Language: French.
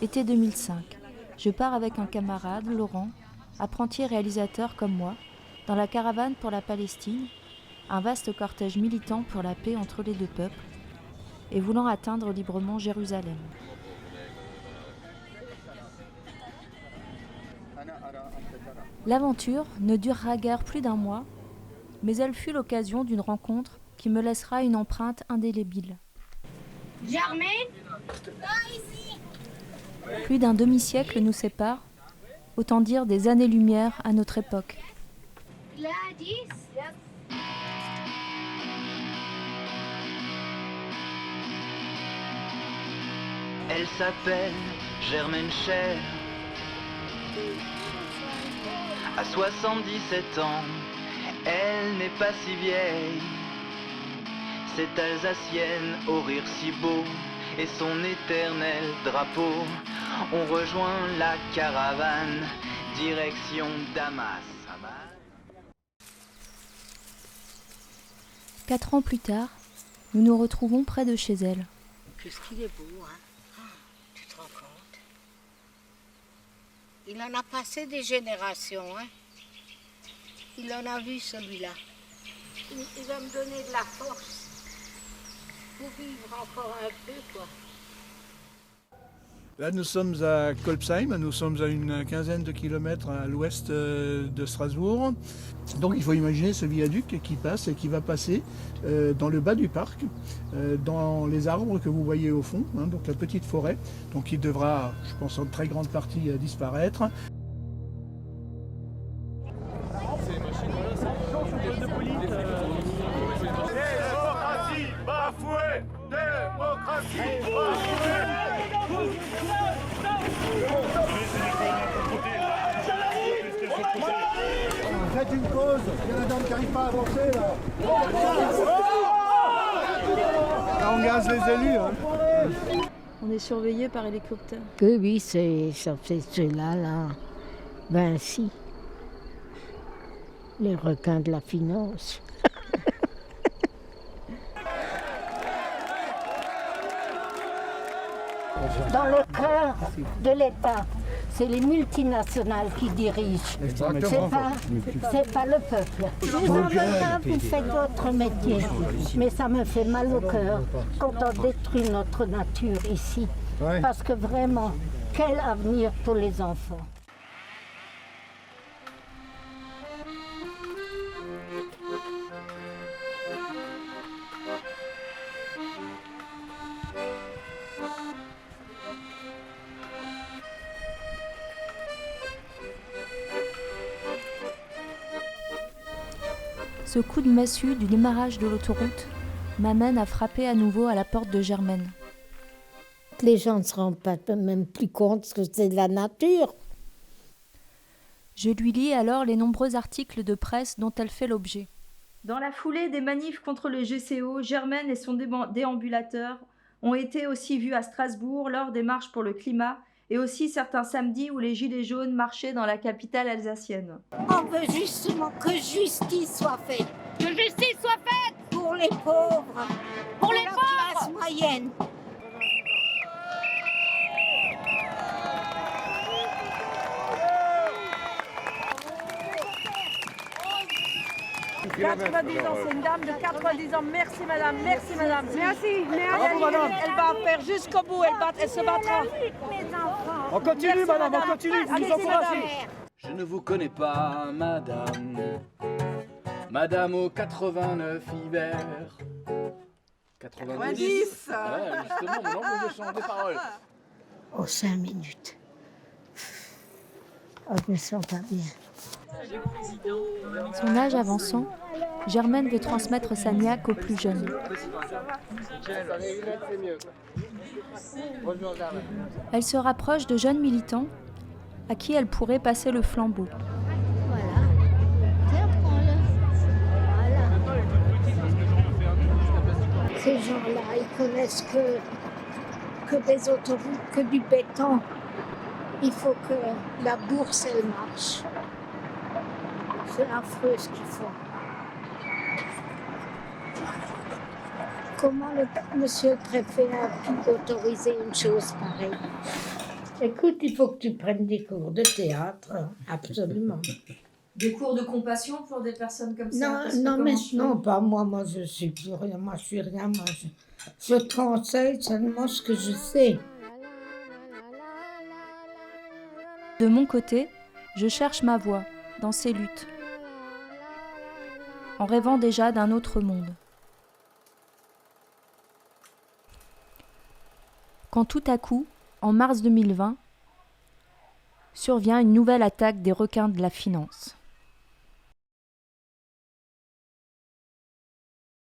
Été 2005. Je pars avec un camarade, Laurent, apprenti réalisateur comme moi, dans la caravane pour la Palestine, un vaste cortège militant pour la paix entre les deux peuples, et voulant atteindre librement Jérusalem. L'aventure ne durera guère plus d'1 mois, mais elle fut l'occasion d'une rencontre qui me laissera une empreinte indélébile. Germaine ? Plus d'un demi-siècle nous sépare, autant dire des années-lumière à notre époque. Gladys ? Elle s'appelle Germaine Cher. À 77 ans, elle n'est pas si vieille. Cette Alsacienne au rire si beau et son éternel drapeau. On rejoint la caravane, direction Damas. 4 ans plus tard, nous nous retrouvons près de chez elle. Qu'est-ce qu'il est beau, hein? Tu te rends compte? Il en a passé des générations, hein? Il en a vu celui-là. Il va me donner de la force pour vivre encore un peu, quoi. Là, nous sommes à Kolbsheim, nous sommes à une quinzaine de kilomètres à l'ouest de Strasbourg. Donc il faut imaginer ce viaduc qui passe et qui va passer dans le bas du parc, dans les arbres que vous voyez au fond, hein, donc la petite forêt, donc qui devra, je pense, en très grande partie disparaître. Démocratie bafouée! Démocratie bafouée! Faites une pause, il y a la dame qui n'arrive pas à avancer là. Là, on gaze les élus. Hein. On est surveillé par hélicoptère. Que oui, ça fait cela, là. Ben si. Les requins de la finance. Dans le cœur de l'État, c'est les multinationales qui dirigent. C'est pas le peuple. Vous en avez pas, vous faites votre métier. Mais ça me fait mal au cœur quand on détruit notre nature ici. Parce que vraiment, quel avenir pour les enfants. Ce coup de massue du démarrage de l'autoroute m'amène à frapper à nouveau à la porte de Germaine. Les gens ne se rendent pas même plus compte que c'est de la nature. Je lui lis alors les nombreux articles de presse dont elle fait l'objet. Dans la foulée des manifs contre le GCO, Germaine et son déambulateur ont été aussi vus à Strasbourg lors des marches pour le climat et aussi certains samedis où les gilets jaunes marchaient dans la capitale alsacienne. On veut justement que justice soit faite. Que justice soit faite Pour les pauvres. pour les la pauvres classe moyenne. « 90 ans, c'est une dame de 90 ans. Merci madame, merci madame. Merci, bravo madame. Elle va faire jusqu'au bout, elle se battra. On continue madame, on continue, vous nous encouragez. Je ne vous connais pas, madame. Madame au 89 hiver. 90. Ouais, justement, maintenant que je change des paroles. Oh, 5 minutes. Oh, je me sens pas bien. Son âge avançant, Germaine veut transmettre sa niaque aux plus jeunes. Elle se rapproche de jeunes militants à qui elle pourrait passer le flambeau. Voilà. Tiens, prends-le. Voilà. Ces gens-là, ils connaissent que des autoroutes, que du béton. Il faut que la bourse, elle marche. C'est affreux ce qu'ils font. Comment monsieur le préfet a pu autoriser une chose pareille? Écoute, il faut que tu prennes des cours de théâtre, absolument. Des cours de compassion pour des personnes comme ça? Non, parce que non, comment mais je fais? non, pas moi. Moi, je suis plus rien. Moi, je suis rien. Moi, je te conseille seulement ce que je sais. De mon côté, je cherche ma voie dans ces luttes, en rêvant déjà d'un autre monde. Quand tout à coup, en mars 2020, survient une nouvelle attaque des requins de la finance.